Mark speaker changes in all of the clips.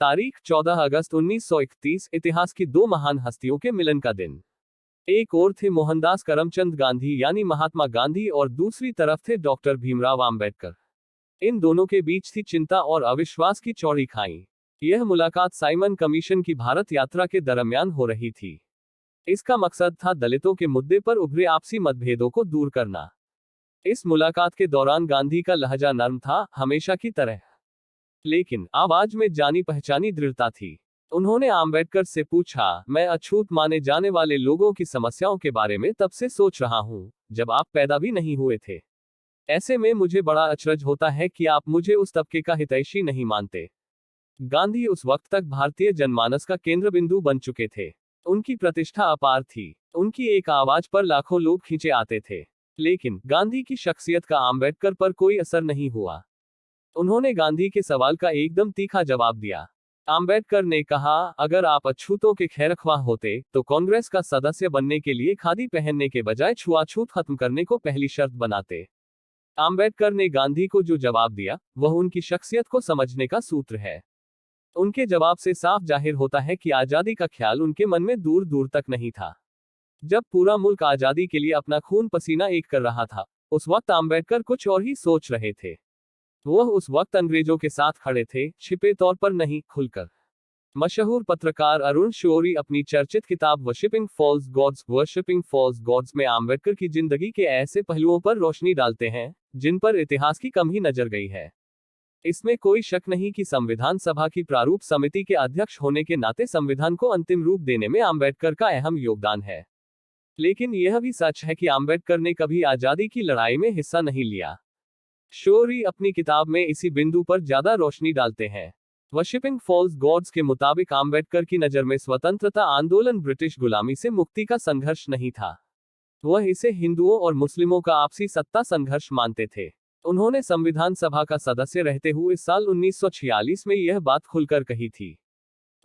Speaker 1: तारीख 14 अगस्त 1931, इतिहास की दो महान हस्तियों के मिलन का दिन। एक ओर थे मोहनदास करमचंद गांधी यानी महात्मा गांधी और दूसरी तरफ थे डॉक्टर भीमराव आम्बेडकर। इन दोनों के बीच थी चिंता और अविश्वास की चौड़ी खाई। यह मुलाकात साइमन कमीशन की भारत यात्रा के दरमियान हो रही थी। इसका मकसद था दलितों के मुद्दे पर उभरे आपसी मतभेदों को दूर करना। इस मुलाकात के दौरान गांधी का लहजा नर्म था, हमेशा की तरह, लेकिन आवाज में जानी पहचानी दृढ़ता थी। उन्होंने आम्बेडकर से पूछा, मैं अछूत माने जाने वाले लोगों की समस्याओं के बारे में तब से सोच रहा हूं, जब आप पैदा भी नहीं हुए थे। ऐसे में मुझे बड़ा अचरज होता है कि आप मुझे उस तबके का हितैषी नहीं मानते। गांधी उस वक्त तक भारतीय जनमानस का केंद्र बिंदु बन चुके थे। उनकी प्रतिष्ठा अपार थी। उनकी एक आवाज पर लाखों लोग खींचे आते थे। लेकिन गांधी की शख्सियत का आम्बेडकर पर कोई असर नहीं हुआ। उन्होंने गांधी के सवाल का एकदम तीखा जवाब दिया। आम्बेडकर ने कहा, अगर आप अछूतों के खैरख्वाह होते तो कांग्रेस का सदस्य बनने के लिए खादी पहनने के बजाय छुआछूत खत्म करने को पहली शर्त बनाते। आम्बेडकर ने गांधी को जो जवाब दिया वह उनकी शख्सियत को समझने का सूत्र है। उनके जवाब से साफ जाहिर होता है कि आजादी का ख्याल उनके मन में दूर दूर तक नहीं था। जब पूरा मुल्क आजादी के लिए अपना खून पसीना एक कर रहा था, उस वक्त आम्बेडकर कुछ और ही सोच रहे थे। वह उस वक्त अंग्रेजों के साथ खड़े थे, छिपे तौर पर नहीं, खुलकर। मशहूर पत्रकार अरुण शौरी अपनी चर्चित किताब वर्शिपिंग फॉल्स गॉड्स में आम्बेडकर की जिंदगी के ऐसे पहलुओं पर रोशनी डालते हैं जिन पर इतिहास की कम ही नजर गई है। इसमें कोई शक नहीं कि संविधान सभा की प्रारूप समिति के अध्यक्ष होने के नाते संविधान को अंतिम रूप देने में आम्बेडकर का अहम योगदान है। लेकिन यह भी सच है कि आम्बेडकर ने कभी आजादी की लड़ाई में हिस्सा नहीं लिया। शौरी अपनी किताब में इसी बिंदु पर ज्यादा रोशनी डालते हैं। वर्शिपिंग फॉल्स गॉड्स के मुताबिक आम्बेडकर की नजर में स्वतंत्रता आंदोलन ब्रिटिश गुलामी से मुक्ति का संघर्ष नहीं था। वह इसे हिंदुओं और मुस्लिमों का आपसी सत्ता संघर्ष मानते थे। उन्होंने संविधान सभा का सदस्य रहते हुए साल 1946 में यह बात खुलकर कही थी।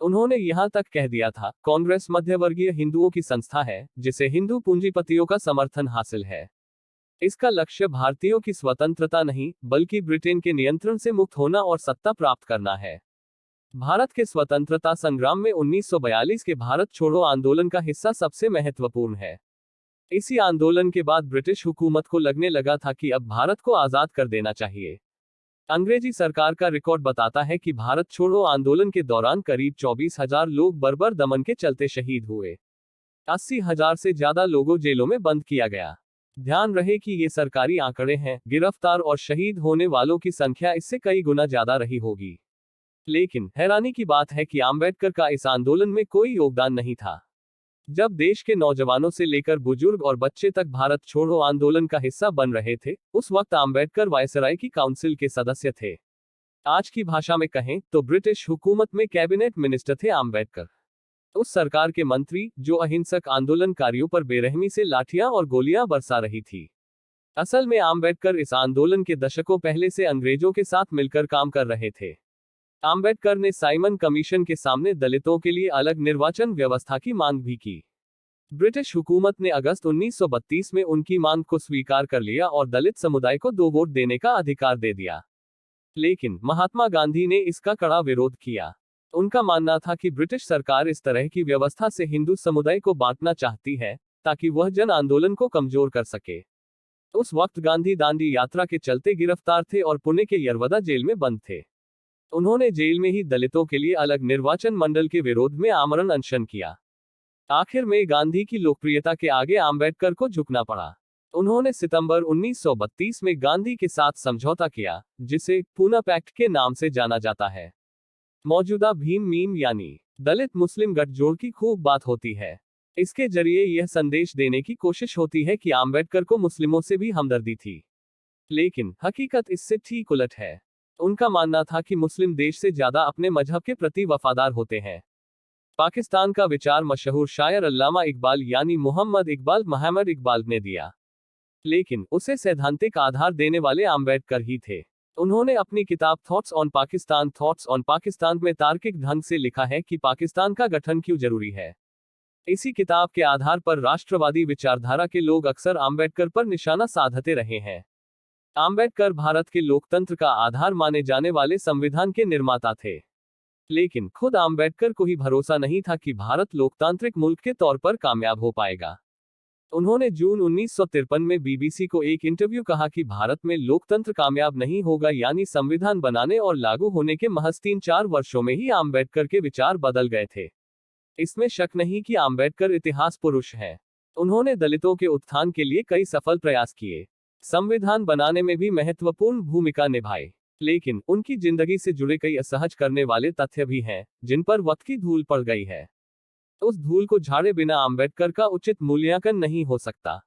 Speaker 1: उन्होंने यहां तक कह दिया था, कांग्रेस मध्यवर्गीय हिंदुओं की संस्था है जिसे हिंदू पूंजीपतियों का समर्थन हासिल है। इसका लक्ष्य भारतीयों की स्वतंत्रता नहीं, बल्कि ब्रिटेन के नियंत्रण से मुक्त होना और सत्ता प्राप्त करना है। भारत के स्वतंत्रता संग्राम में 1942 के भारत छोड़ो आंदोलन का हिस्सा सबसे महत्वपूर्ण है। इसी आंदोलन के बाद ब्रिटिश हुकूमत को लगने लगा था कि अब भारत को आजाद कर देना चाहिए। अंग्रेजी सरकार का रिकॉर्ड बताता है कि भारत छोड़ो आंदोलन के दौरान करीब 24,000 लोग बर्बर दमन के चलते शहीद हुए। 80,000 से ज्यादा लोगों जेलों में बंद किया गया। ध्यान रहे कि ये सरकारी आंकड़े हैं, गिरफ्तार और शहीद होने वालों की संख्या इससे कई गुना ज्यादा रही होगी। लेकिन हैरानी की बात है कि आम्बेडकर का इस आंदोलन में कोई योगदान नहीं था। जब देश के नौजवानों से लेकर बुजुर्ग और बच्चे तक भारत छोड़ो आंदोलन का हिस्सा बन रहे थे, उस वक्त आम्बेडकर वायसराय की काउंसिल के सदस्य थे। आज की भाषा में कहें तो ब्रिटिश हुकूमत में कैबिनेट मिनिस्टर थे आम्बेडकर। उस सरकार के मंत्री जो अहिंसक आंदोलनकारियों पर बेरहमी से लाठियां और गोलियां बरसा रही थी। असल में आम्बेडकर इस आंदोलन के दशकों पहले से अंग्रेजों के साथ मिलकर काम कर रहे थे। आम्बेडकर ने साइमन कमीशन के सामने दलितों के लिए अलग निर्वाचन व्यवस्था की मांग भी की। ब्रिटिश हुकूमत ने अगस्त 1932 में उनकी मांग को स्वीकार कर लिया और दलित समुदाय को 2 वोट देने का अधिकार दे दिया। लेकिन महात्मा गांधी ने इसका कड़ा विरोध किया। उनका मानना था कि ब्रिटिश सरकार इस तरह की व्यवस्था से हिंदू समुदाय को बांटना चाहती है ताकि वह जन आंदोलन को कमजोर कर सके। उस वक्त गांधी दांडी यात्रा के चलते गिरफ्तार थे और पुणे के यरवदा जेल में बंद थे। उन्होंने जेल में ही दलितों के लिए अलग निर्वाचन मंडल के विरोध में आमरण अनशन किया। आखिर में गांधी की लोकप्रियता के आगे आम्बेडकर को झुकना पड़ा। उन्होंने सितंबर 1932 में गांधी के साथ समझौता किया, जिसे पूना पैक्ट के नाम से जाना जाता है। मौजूदा भीम मीम यानी दलित मुस्लिम गठजोड़ की खूब बात होती है। इसके जरिए यह संदेश देने की कोशिश होती है कि आम्बेडकर को मुस्लिमों से भी हमदर्दी थी। लेकिन हकीकत इससे ठीक उलट है। उनका मानना था कि मुस्लिम देश से ज्यादा अपने मजहब के प्रति वफादार होते हैं। पाकिस्तान का विचार मशहूर शायर अल्लामा इकबाल यानी मोहम्मद इकबाल ने दिया, लेकिन उसे सैद्धांतिक आधार देने वाले आम्बेडकर ही थे। उन्होंने अपनी किताब थॉट्स ऑन पाकिस्तान में तार्किक ढंग से लिखा है कि पाकिस्तान का गठन क्यों जरूरी है। इसी किताब के आधार पर राष्ट्रवादी विचारधारा के लोग अक्सर आम्बेडकर पर निशाना साधते रहे हैं। आम्बेडकर भारत के लोकतंत्र का आधार माने जाने वाले संविधान के निर्माता थे। लेकिन खुद आम्बेडकर को ही भरोसा नहीं था कि भारत लोकतांत्रिक मुल्क के तौर पर कामयाब हो पाएगा। उन्होंने जून 1953 में बीबीसी को एक इंटरव्यू कहा कि भारत में लोकतंत्र कामयाब नहीं होगा, यानी संविधान बनाने और लागू होने के महज 3-4 वर्षों में ही आम्बेडकर के विचार बदल गए थे। इसमें शक नहीं कि आम्बेडकर इतिहास पुरुष हैं। उन्होंने दलितों के उत्थान के लिए कई सफल प्रयास किए, संविधान बनाने में भी महत्वपूर्ण भूमिका निभाई। लेकिन उनकी जिंदगी से जुड़े कई असहज करने वाले तथ्य भी हैं, जिन पर वक्त की धूल पड़ गई है। उस धूल को झाड़े बिना आम्बेडकर का उचित मूल्यांकन नहीं हो सकता।